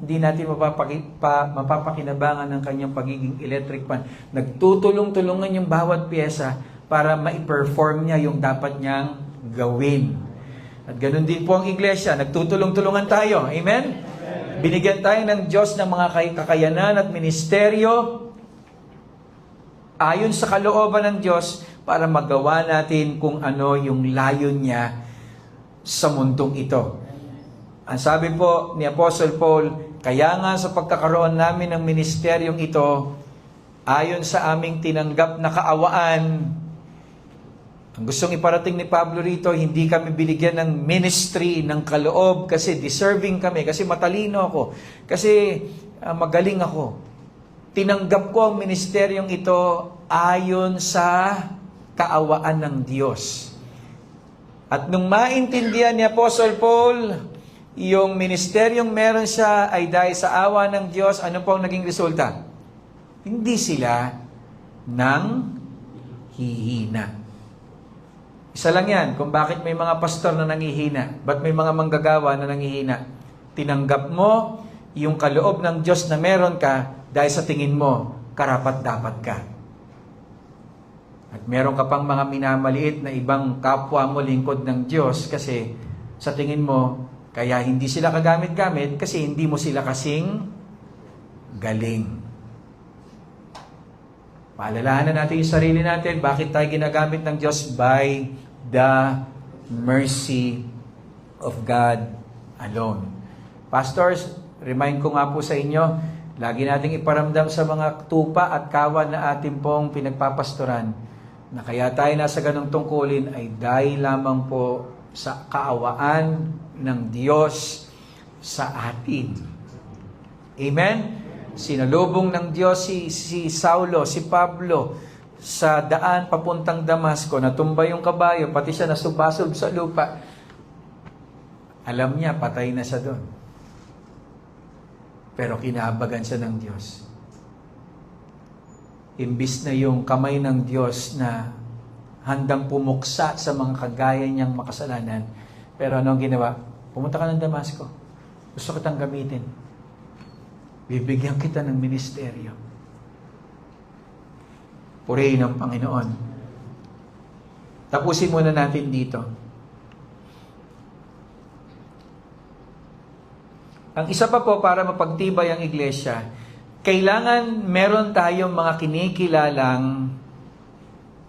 hindi natin mapapakinabangan ng kanyang pagiging electric pan. Nagtutulong-tulungan yung bawat pyesa para ma-perform niya yung dapat niyang gawin. At ganun din po ang iglesia, nagtutulong-tulungan tayo. Amen? Binigyan tayo ng Diyos ng mga kakayanan at ministeryo ayon sa kalooban ng Diyos para magawa natin kung ano yung layon niya sa mundong ito. Ang sabi po ni Apostle Paul, kaya nga sa pagkakaroon namin ng ministeryong ito, ayon sa aming tinanggap na kaawaan, ang gustong iparating ni Pablo rito, hindi kami binigyan ng ministry, ng kaloob, kasi deserving kami, kasi matalino ako, kasi magaling ako. Tinanggap ko ang ministeryong ito ayon sa kaawaan ng Diyos. At nung maintindihan ni Apostle Paul, yung ministeryong meron siya ay dahil sa awa ng Diyos, ano po ang naging resulta? Hindi sila nang hihina. Isa lang yan, kung bakit may mga pastor na nanghihina, ba't may mga manggagawa na nanghihina. Tinanggap mo yung kaloob ng Diyos na meron ka dahil sa tingin mo, karapat-dapat ka. At meron ka pang mga minamaliit na ibang kapwa mo lingkod ng Diyos kasi sa tingin mo, kaya hindi sila kagamit-gamit kasi hindi mo sila kasing galing. Paalalahanan natin yung sarili natin, bakit tayo ginagamit ng Diyos? By the mercy of God alone. Pastors, remind ko nga po sa inyo, lagi nating iparamdam sa mga tupa at kawan na ating pong pinagpapastoran na kaya tayo nasa ganong tungkulin ay dahil lamang po sa kaawaan ng Diyos sa atin. Amen? Sinalubong ng Diyos si Saulo, si Pablo sa daan papuntang Damasco, natumba yung kabayo, pati siya nasubasob sa lupa. Alam niya, patay na siya doon. Pero kinahabagan siya ng Diyos. Imbis na yung kamay ng Diyos na handang pumuksa sa mga kagaya niyang makasalanan. Pero ano ang ginawa? Pumunta ka ng Damasco. Gusto kitang gamitin. Bibigyan kita ng ministeryo. Purihin ang Panginoon. Tapusin muna natin dito. Ang isa pa po para mapagtibay ang iglesia, kailangan meron tayong mga kinikilalang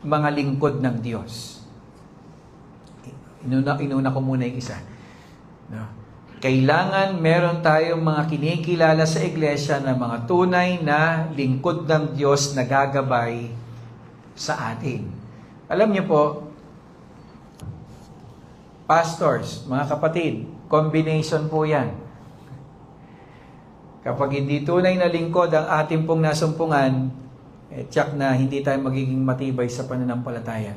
mga lingkod ng Diyos. Inuna ko muna yung isa. No? Kailangan meron tayong mga kinikilala sa iglesia na mga tunay na lingkod ng Diyos na gagabay sa atin. Alam niyo po, pastors, mga kapatid, combination po yan. Kapag hindi tunay na lingkod ang ating pong nasumpungan, tiyak na hindi tayo magiging matibay sa pananampalataya.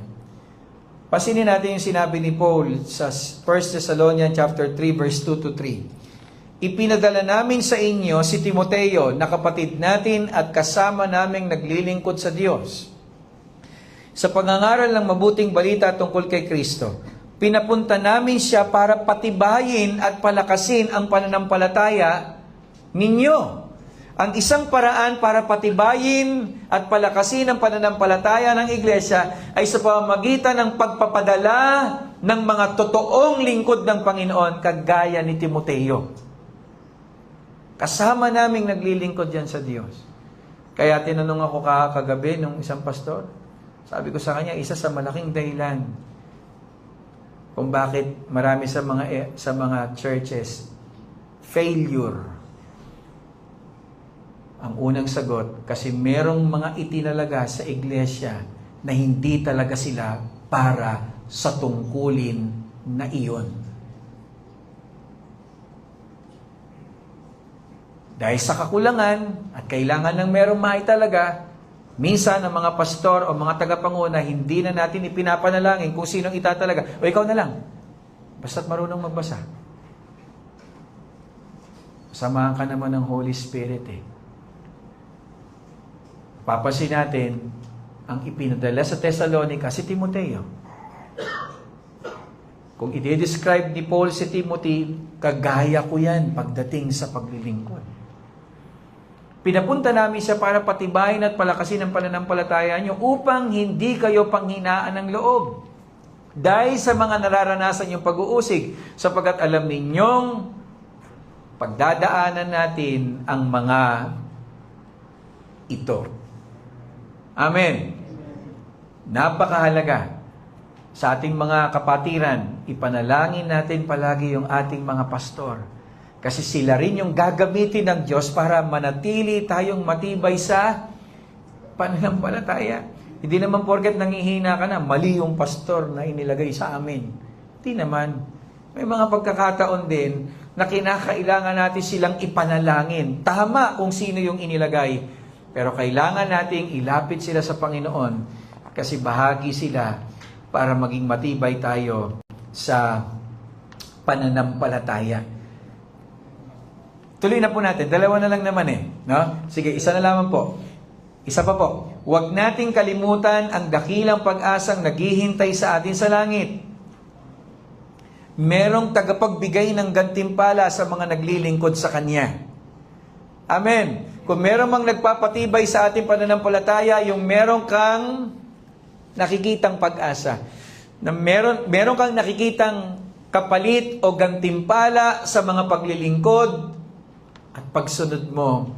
Pasinin natin yung sinabi ni Paul sa 1 Thessalonians chapter 3 verse 2 to 3. Ipinadala namin sa inyo si Timoteo na kapatid natin at kasama naming naglilingkod sa Diyos. Sa pangangaral ng mabuting balita tungkol kay Kristo, pinapunta namin siya para patibayin at palakasin ang pananampalataya ninyo. Ang isang paraan para patibayin at palakasin ang pananampalataya ng iglesia ay sa pamamagitan ng pagpapadala ng mga totoong lingkod ng Panginoon kagaya ni Timoteo. Kasama naming naglilingkod yan sa Diyos. Kaya tinanong ako kagabi nung isang pastor, sabi ko sa kanya, isa sa malaking dahilan kung bakit marami sa mga churches failure. Ang unang sagot, kasi merong mga itinalaga sa iglesia na hindi talaga sila para sa tungkulin na iyon. Dahil sa kakulangan at kailangan ng merong maitalaga, minsan ang mga pastor o mga tagapanguna hindi na natin ipinapanalangin kung sinong itatalaga. O ikaw na lang, basta't marunong magbasa. Samahan ka naman ng Holy Spirit Papasin natin ang ipinadala sa Thessalonica si Timoteo. Kung i-describe ni Paul si Timothy, kagaya ko yan pagdating sa paglilingkod. Pinapunta namin siya para patibayin at palakasin ang pananampalataya niyo upang hindi kayo panghinaan ng loob. Dahil sa mga nararanasan niyong pag-uusig, sapagkat alam ninyong pagdadaanan natin ang mga ito. Amen. Napakahalaga sa ating mga kapatiran, ipanalangin natin palagi yung ating mga pastor. Kasi sila rin yung gagamitin ng Diyos para manatili tayong matibay sa pananampalataya. Hindi naman porket nangihina ka na, mali yung pastor na inilagay sa amin. Hindi naman. May mga pagkakataon din na kinakailangan natin silang ipanalangin. Tama kung sino yung inilagay. Pero kailangan nating ilapit sila sa Panginoon kasi bahagi sila para maging matibay tayo sa pananampalataya. Tuloy na po natin. Dalawa na lang naman no? Sige, isa na lamang po. Isa pa po. Huwag nating kalimutan ang dakilang pag-asang naghihintay sa atin sa langit. Merong tagapagbigay ng gantimpala sa mga naglilingkod sa Kanya. Amen. Kung meron mang nagpapatibay sa ating pananampalataya, yung meron kang nakikitang pag-asa. Na meron kang nakikitang kapalit o gantimpala sa mga paglilingkod at pagsunod mo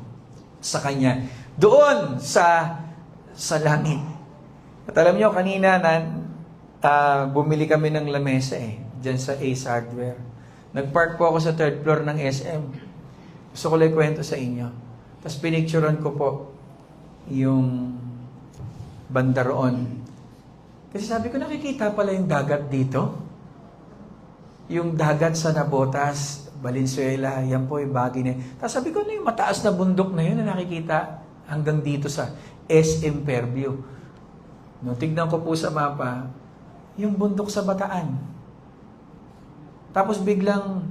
sa Kanya. Doon sa langit. At alam nyo, kanina bumili kami ng lamesa dyan sa Ace Hardware. Nagpark po ako sa 3rd floor ng SM. Gusto ko lang kwento sa inyo. Tapos pinicturean ko po yung banda roon. Kasi sabi ko, nakikita pala yung dagat dito. Yung dagat sa Nabotas, Valenzuela, yan po yung bagay na. Tapos sabi ko, ano yung mataas na bundok na yun na nakikita hanggang dito sa SM Fairview. Nung tignan ko po sa mapa, yung bundok sa Bataan. Tapos biglang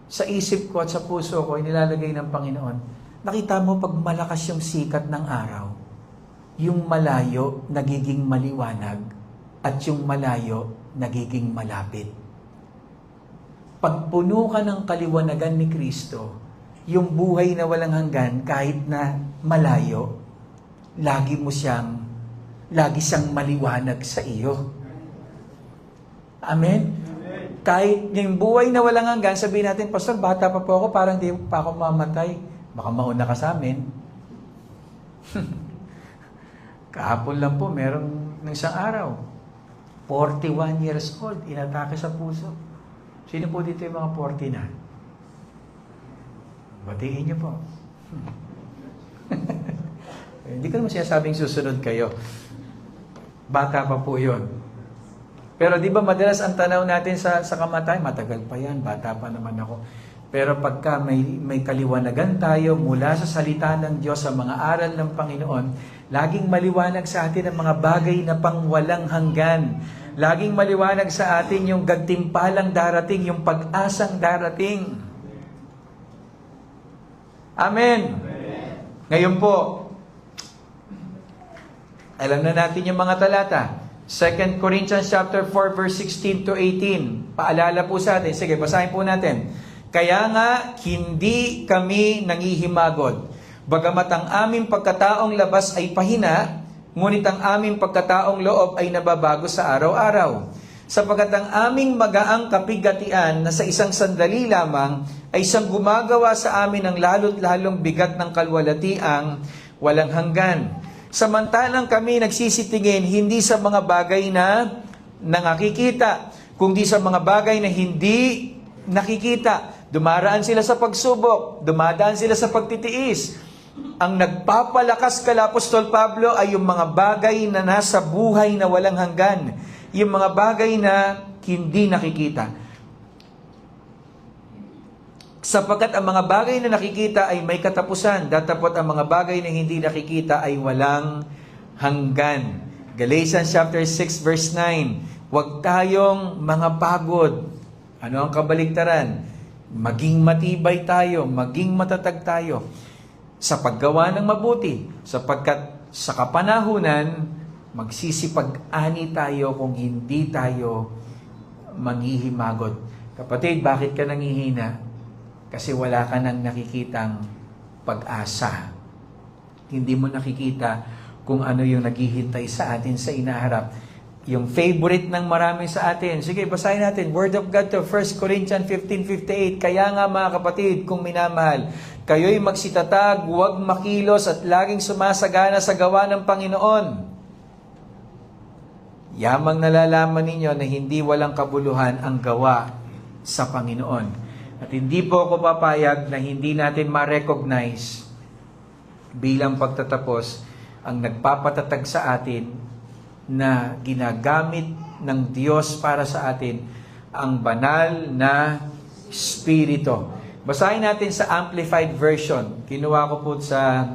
sa isip ko at sa puso ko, inilalagay ng Panginoon, nakita mo pag malakas yung sikat ng araw, yung malayo nagiging maliwanag at yung malayo nagiging malapit. Pag puno ka ng kaliwanagan ni Kristo, yung buhay na walang hanggan kahit na malayo, lagi siyang maliwanag sa iyo. Amen? Kahit yung buhay na walang hanggan, sabihin natin, Pastor, bata pa po ako, parang di pa ako mamatay. Baka mauna ka sa amin. Kahapon lang po, merong isang araw, 41 years old, inatake sa puso. Sino po dito yung mga 40 na? Batiin niyo po. Hindi ko naman sinasabing susunod kayo. Bata pa po yun. Pero di ba madalas ang tanaw natin sa kamatayan, matagal pa yan, bata pa naman ako. Pero pagka may kaliwanagan tayo mula sa salita ng Diyos, sa mga aral ng Panginoon, laging maliwanag sa atin ang mga bagay na pangwalang hanggan. Laging maliwanag sa atin yung gantimpalang darating, yung pag-asang darating. Amen. Ngayon po, alam na natin yung mga talata. 2 Corinthians chapter 4 verse 16 to 18. Paalala po sa atin. Sige, basahin po natin. Kaya nga, hindi kami nangihimagod. Bagamat ang aming pagkataong labas ay pahina, ngunit ang aming pagkataong loob ay nababago sa araw-araw. Sapagkat ang aming magaang kapigatian na sa isang sandali lamang ay siyang gumagawa sa amin ng lalo't lalong bigat ng kalwalatiang walang hanggan. Samantalang kami nagsisitingin hindi sa mga bagay na nakikita, kundi sa mga bagay na hindi nakikita. Dumaraan sila sa pagsubok, dumadaan sila sa pagtitiis. Ang nagpapalakas kala Apostol Pablo ay yung mga bagay na nasa buhay na walang hanggan. Yung mga bagay na hindi nakikita. Sapagkat ang mga bagay na nakikita ay may katapusan, datapot ang mga bagay na hindi nakikita ay walang hanggan. Galatians chapter 6 verse 9, huwag tayong mga pagod. Ano ang kabaligtaran? Maging matibay tayo, maging matatag tayo sa paggawa ng mabuti, sapagkat sa kapanahunan, magsisipag-ani tayo kung hindi tayo manghihimagot. Kapatid, bakit ka nangihina? Kasi wala ka nang nakikitang pag-asa. Hindi mo nakikita kung ano yung naghihintay sa atin sa inaharap. Yung favorite ng marami sa atin. Sige, basahin natin. Word of God to 1 Corinthians 15:58. Kaya nga mga kapatid, kung minamahal, kayo'y magsitatag, huwag makilos at laging sumasagana sa gawa ng Panginoon. Yamang nalalaman ninyo na hindi walang kabuluhan ang gawa sa Panginoon. At hindi po ako papayag na hindi natin ma-recognize bilang pagtatapos ang nagpapatatag sa atin na ginagamit ng Diyos para sa atin ang banal na Espiritu. Basahin natin sa Amplified Version. Kinuha ko po sa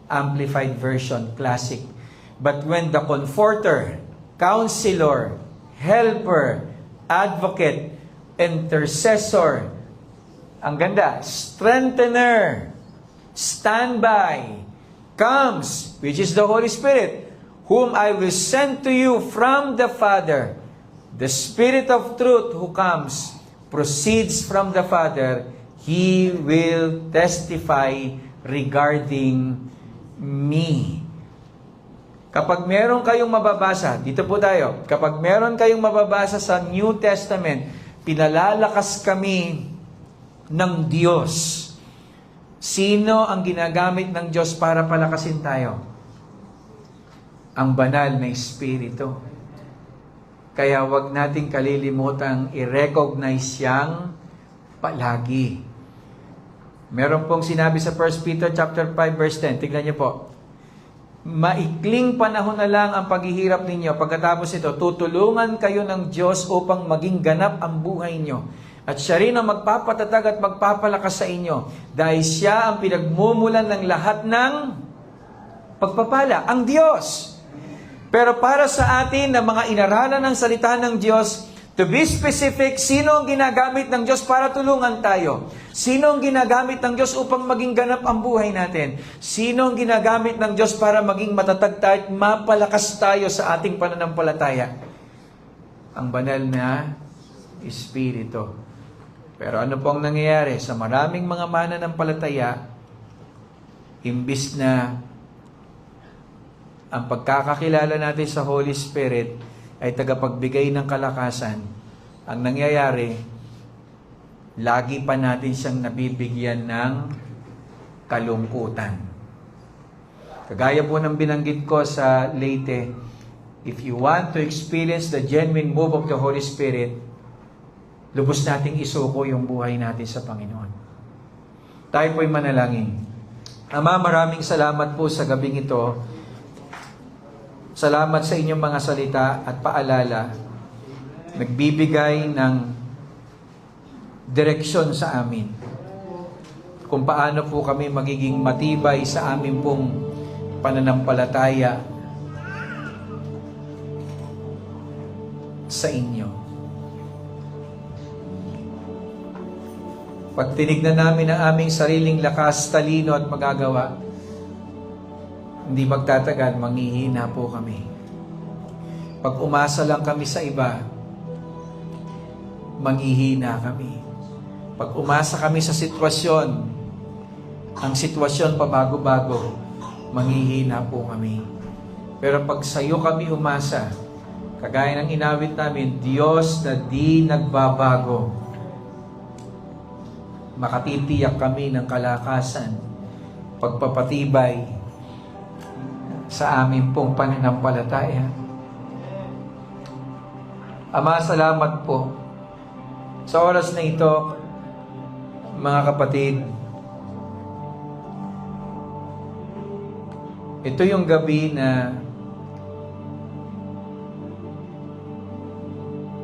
Amplified Version, Classic. But when the Comforter, Counselor, Helper, Advocate, Intercessor, ang ganda, Strengthener, Standby, comes, which is the Holy Spirit, whom I will send to you from the Father. The Spirit of truth who comes, proceeds from the Father. He will testify regarding me. Kapag meron kayong mababasa, dito po tayo, kapag meron kayong mababasa sa New Testament, pinalalakas kami ng Diyos. Sino ang ginagamit ng Diyos para palakasin tayo? Ang banal na Espiritu. Kaya wag nating kalilimutang i-recognize siyang palagi. Meron pong sinabi sa 1 Peter chapter 5 verse 10. Tignan niyo po. Maikling panahon na lang ang paghihirap ninyo. Pagkatapos ito, tutulungan kayo ng Diyos upang maging ganap ang buhay niyo. At siya rin ang magpapatatag at magpapalakas sa inyo. Dahil siya ang pinagmumulan ng lahat ng pagpapala. Ang Diyos. Pero para sa atin na mga inaralan ng salita ng Diyos, to be specific, sino ang ginagamit ng Diyos para tulungan tayo? Sino ang ginagamit ng Diyos upang maging ganap ang buhay natin? Sino ang ginagamit ng Diyos para maging matatag tayo at mapalakas tayo sa ating pananampalataya? Ang banal na Espiritu. Pero ano pong nangyayari? Sa maraming mga mananampalataya, imbis na ang pagkakakilala natin sa Holy Spirit ay tagapagbigay ng kalakasan, ang nangyayari, lagi pa natin siyang nabibigyan ng kalungkutan. Kagaya po ng binanggit ko sa Leyte, if you want to experience the genuine move of the Holy Spirit, lubos nating isuko yung buhay natin sa Panginoon. Tayo po'y manalangin. Ama, maraming salamat po sa gabing ito. Salamat sa inyong mga salita at paalala. Nagbibigay ng direksyon sa amin. Kung paano po kami magiging matibay sa amin pong pananampalataya sa inyo. Pag tinignan namin ang aming sariling lakas, talino at magagawa, hindi magtatagal, manghihina po kami. Pag umasa lang kami sa iba, manghihina kami. Pag umasa kami sa sitwasyon, ang sitwasyon pabago-bago, manghihina po kami. Pero pag sa iyo kami umasa, kagaya ng inawit namin, Diyos na di nagbabago, makatitiyak kami ng kalakasan, pagpapatibay sa amin pong pananampalataya. Ama, salamat po sa oras na ito, mga kapatid. Ito yung gabi na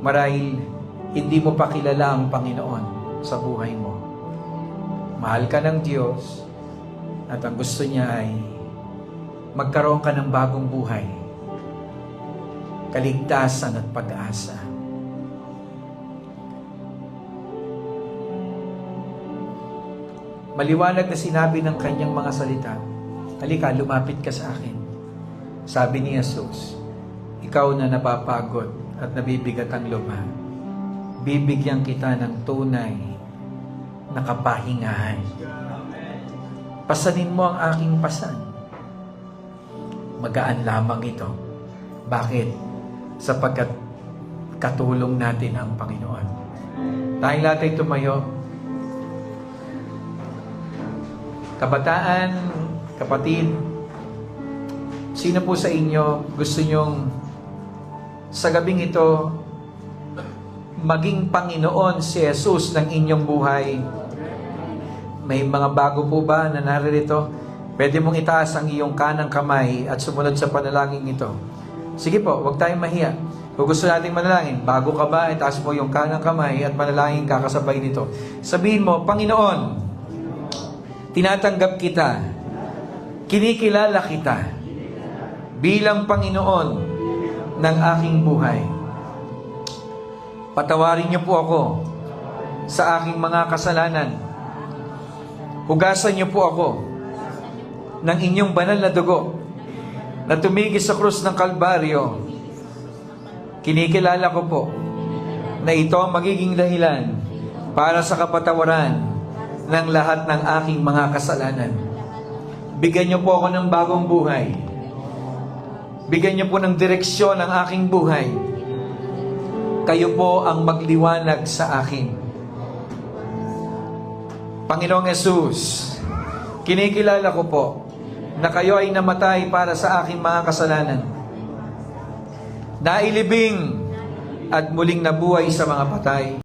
marahil hindi mo pa kilala ang Panginoon sa buhay mo. Mahal ka ng Diyos at ang gusto niya ay magkaroon ka ng bagong buhay, kaligtasan at pag-asa. Maliwanag na sinabi ng kanyang mga salita, halika, lumapit ka sa akin. Sabi ni Jesus, ikaw na napapagod at nabibigat ang loob, bibigyan kita ng tunay na kapahingahan. Pasanin mo ang aking pasan. Magaan lamang ito. Bakit? Sapagkat katulong natin ang Panginoon. Tayong lahat ay tumayo. Kabataan, kapatid, sino po sa inyo gusto nyong sa gabing ito maging Panginoon si Jesus ng inyong buhay? May mga bago po ba na naririto? Pwede mong itaas ang iyong kanang kamay at sumunod sa panalangin ito. Sige po, huwag tayong mahiya. Kung gusto nating manalangin, bago ka ba, itaas mo yung kanang kamay at manalangin ka kasabay nito. Sabihin mo, Panginoon, tinatanggap kita, kinikilala kita bilang Panginoon ng aking buhay. Patawarin niyo po ako sa aking mga kasalanan. Hugasan niyo po ako ng inyong banal na dugo na tumigis sa krus ng Kalbaryo. Kinikilala ko po na ito ang magiging dahilan para sa kapatawaran ng lahat ng aking mga kasalanan. Bigyan niyo po ako ng bagong buhay. Bigyan niyo po ng direksyon ang aking buhay. Kayo po ang magliwanag sa akin. Panginoong Yesus, kinikilala ko po na kayo ay namatay para sa aking mga kasalanan. Nailibing at muling nabuhay sa mga patay.